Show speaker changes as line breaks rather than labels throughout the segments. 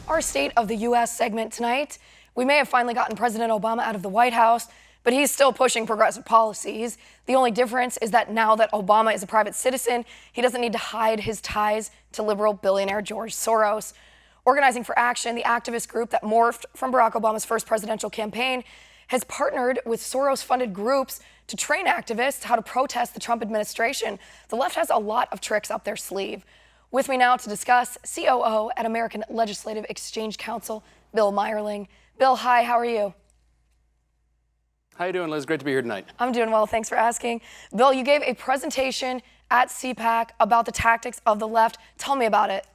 our State of the U.S. segment tonight. We may have finally gotten President Obama out of the White House, but he's still pushing progressive policies. The only difference is that now that Obama is a private citizen, he doesn't need to hide his ties to liberal billionaire George Soros. Organizing for Action, the activist group that morphed from Barack Obama's first presidential campaign, has partnered with Soros-funded groups to train activists how to protest the Trump administration. The left has a lot of tricks up their sleeve. With me now to discuss, COO at American Legislative Exchange Council, Bill Meierling. Bill, hi, how are you?
How you doing, Liz? Great to be here tonight.
I'm doing well, thanks for asking. Bill, you gave a presentation at CPAC about the tactics of the left. Tell me about it.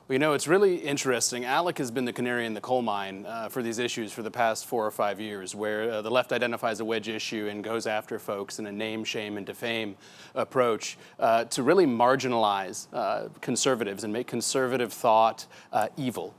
Well, you know, it's really interesting. ALEC has been the canary in the coal mine for these issues for the past 4 or 5 years, where the left identifies a wedge issue and goes after folks in a name, shame, and defame approach to really marginalize conservatives and make conservative thought evil.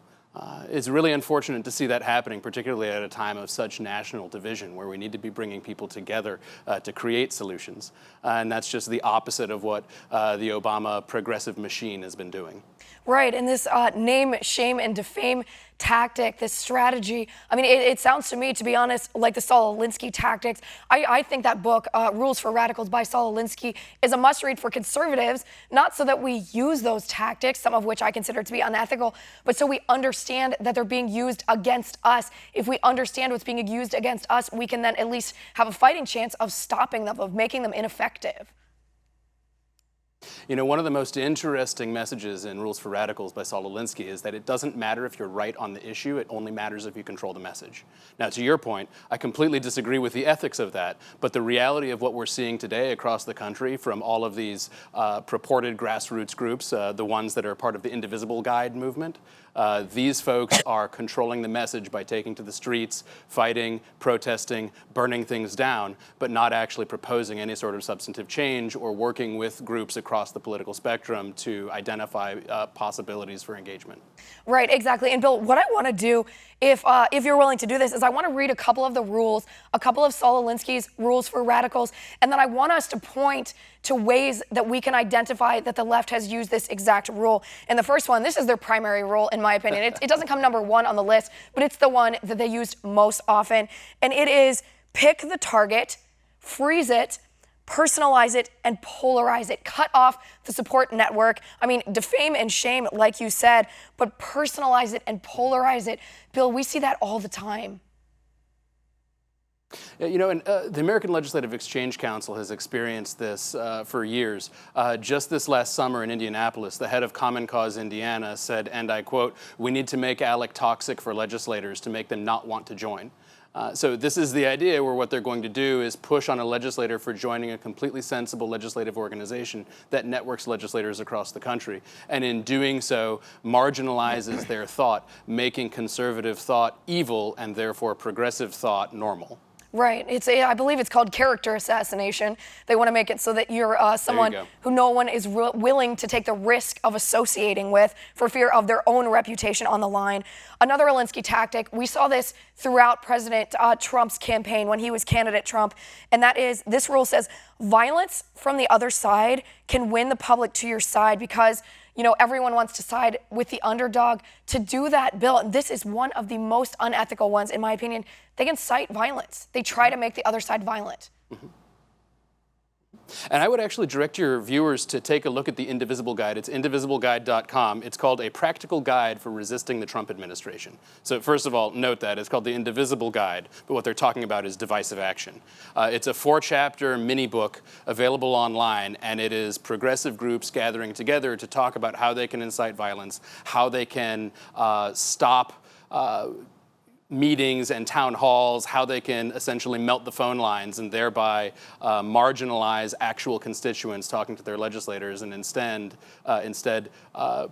It's really unfortunate to see that happening, particularly at a time of such national division, where we need to be bringing people together to create solutions. And that's just the opposite of what the Obama progressive machine has been doing.
Right, and this name, shame, and defame tactic, this strategy, I mean, it sounds to me, to be honest, like the Saul Alinsky tactics. I think that book, Rules for Radicals by Saul Alinsky, is a must-read for conservatives, not so that we use those tactics, some of which I consider to be unethical, but so we understand that they're being used against us. If we understand what's being used against us, we can then at least have a fighting chance of stopping them, of making them ineffective.
You know, one of the most interesting messages in Rules for Radicals by Saul Alinsky is that it doesn't matter if you're right on the issue, it only matters if you control the message. Now, to your point, I completely disagree with the ethics of that, but the reality of what we're seeing today across the country from all of these purported grassroots groups, the ones that are part of the Indivisible Guide movement, these folks are controlling the message by taking to the streets, fighting, protesting, burning things down, but not actually proposing any sort of substantive change or working with groups across the political spectrum to identify possibilities for engagement.
Right, exactly. And Bill, what I want to do, if you're willing to do this, is I want to read a couple of the rules, a couple of Saul Alinsky's Rules for Radicals, and then I want us to point to ways that we can identify that the left has used this exact rule. And the first one, this is their primary rule, in my opinion. It doesn't come number one on the list, but it's the one that they used most often. And it is pick the target, freeze it, personalize it, and polarize it. Cut off the support network. I mean, defame and shame, like you said, but personalize it and polarize it. Bill, we see that all the time.
You know, and the American Legislative Exchange Council has experienced this for years. Just this last summer in Indianapolis, the head of Common Cause Indiana said, and I quote, "We need to make ALEC toxic for legislators to make them not want to join." So this is the idea where what they're going to do is push on a legislator for joining a completely sensible legislative organization that networks legislators across the country. And in doing so, marginalizes their thought, making conservative thought evil and therefore progressive thought normal.
Right. I believe it's called character assassination. They want to make it so that you're someone who no one is willing to take the risk of associating with for fear of their own reputation on the line. Another Alinsky tactic, we saw this throughout President Trump's campaign when he was candidate Trump, and that is, this rule says, violence from the other side can win the public to your side because, you know, everyone wants to side with the underdog. To do that, Bill, and this is one of the most unethical ones, in my opinion, they can cite violence. They try to make the other side violent.
Mm-hmm. And I would actually direct your viewers to take a look at the Indivisible Guide. It's indivisibleguide.com. It's called A Practical Guide for Resisting the Trump Administration. So first of all, note that. It's called the Indivisible Guide, but what they're talking about is divisive action. It's a 4-chapter mini book available online, and it is progressive groups gathering together to talk about how they can incite violence, how they can stop meetings and town halls, how they can essentially melt the phone lines and thereby marginalize actual constituents talking to their legislators and instead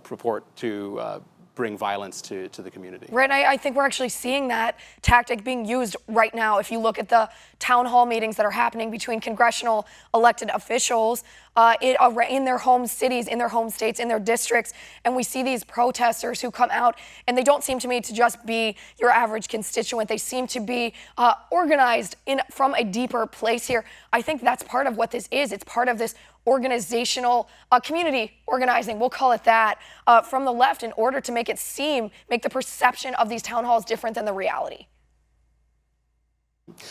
purport to bring violence to the community.
Right, I think we're actually seeing that tactic being used right now. If you look at the town hall meetings that are happening between congressional elected officials in their home cities, in their home states, in their districts, and we see these protesters who come out, and they don't seem to me to just be your average constituent. They seem to be organized from a deeper place here. I think that's part of what this is. It's part of this organizational community organizing, we'll call it that, from the left in order to make the perception of these town halls different than the reality.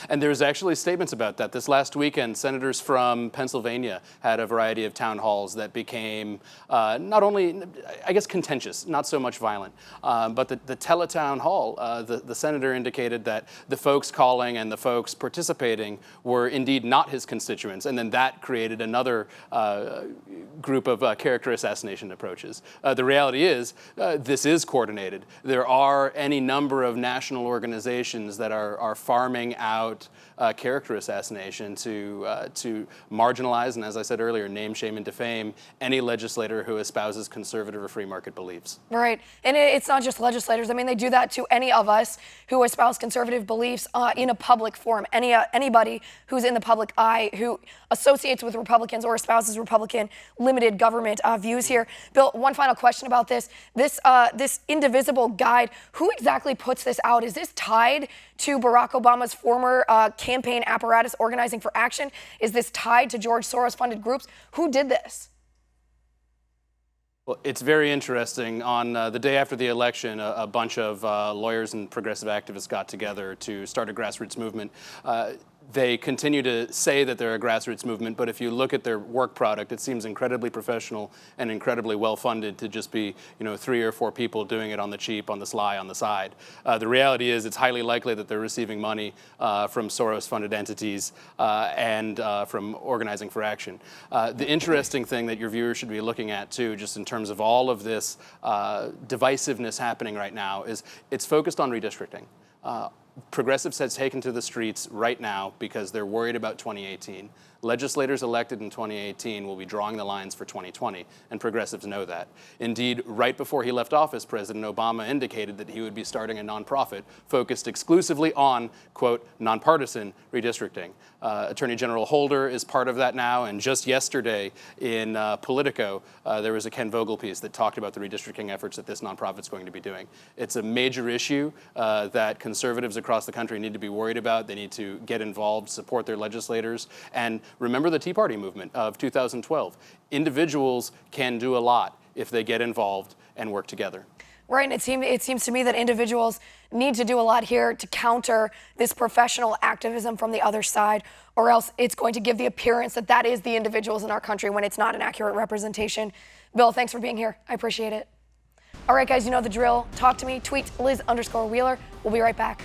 And there's actually statements about that. This last weekend, senators from Pennsylvania had a variety of town halls that became not only, I guess, contentious, not so much violent, but the teletown hall, the senator indicated that the folks calling and the folks participating were indeed not his constituents, and then that created another group of character assassination approaches. The reality is, this is coordinated. There are any number of national organizations that are farming out character assassination to marginalize and, as I said earlier, name, shame, and defame any legislator who espouses conservative or free market beliefs.
Right, and it's not just legislators. I mean, they do that to any of us who espouse conservative beliefs in a public forum. Anybody who's in the public eye who associates with Republicans or espouses Republican limited government views here. Bill, one final question about this. This indivisible guide, who exactly puts this out? Is this tied to Barack Obama's former campaign apparatus, Organizing for Action? Is this tied to George Soros-funded groups? Who did this?
Well, it's very interesting. On the day after the election, a bunch of lawyers and progressive activists got together to start a grassroots movement. They continue to say that they're a grassroots movement, but if you look at their work product, it seems incredibly professional and incredibly well-funded to just be, 3 or 4 people doing it on the cheap, on the sly, on the side. The reality is it's highly likely that they're receiving money from Soros-funded entities and from Organizing for Action. The interesting thing that your viewers should be looking at, too, just in terms of all of this divisiveness happening right now, is it's focused on redistricting. Progressives have taken to the streets right now because they're worried about 2018. Legislators elected in 2018 will be drawing the lines for 2020, and progressives know that. Indeed, right before he left office, President Obama indicated that he would be starting a nonprofit focused exclusively on, quote, nonpartisan redistricting. Attorney General Holder is part of that now, and just yesterday in Politico, there was a Ken Vogel piece that talked about the redistricting efforts that this nonprofit's going to be doing. It's a major issue that conservatives across the country need to be worried about. They need to get involved, support their legislators, and remember the Tea Party movement of 2012. Individuals can do a lot if they get involved and work together.
Right, and it seems to me that individuals need to do a lot here to counter this professional activism from the other side, or else it's going to give the appearance that that is the individuals in our country when it's not an accurate representation. Bill, thanks for being here. I appreciate it. All right, guys, you know the drill. Talk to me. Tweet Liz_Wheeler. We'll be right back.